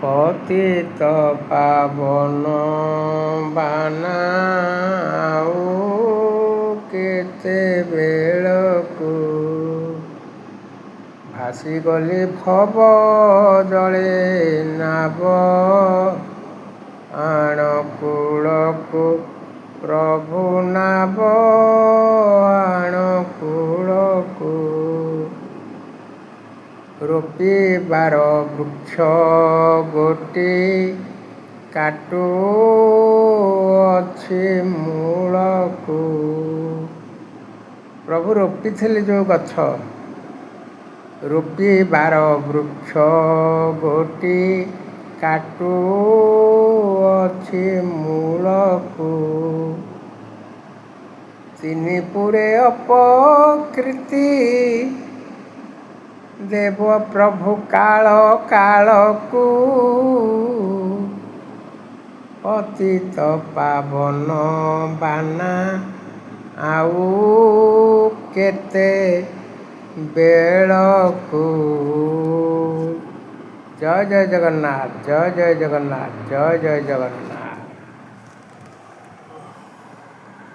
ପତିତ ପାବନ ବାନା ଆଉ କେତେବେଳକୁ ଭାସିଗଲି ଭବ ଜଳେ ନାବ ଆଣକୁଳକୁ ପ୍ରଭୁ ନାବ ଆଣକୁଳକୁ ରୋପିବାର ବୃକ୍ଷ ଗୋଟି କାଟୁ ଅଛି ମୂଳକୁ। ପ୍ରଭୁ ରୋପିଥିଲେ ଯେଉଁ ଗଛ, ରୋପିବାର ବୃକ୍ଷ ଗୋଟି କାଟୁ ଅଛି ମୂଳକୁ। ତିନି ପୁରେ ଅପକୃତି ଦେବ ପ୍ରଭୁ କାଳ କାଳକୁ। ପତିତ ପାବନ ବାନା ଆଉ କେତେ ବେଳକୁ। ଜୟ ଜୟ ଜଗନ୍ନାଥ, ଜୟ ଜୟ ଜଗନ୍ନାଥ, ଜୟ ଜୟ ଜଗନ୍ନାଥ।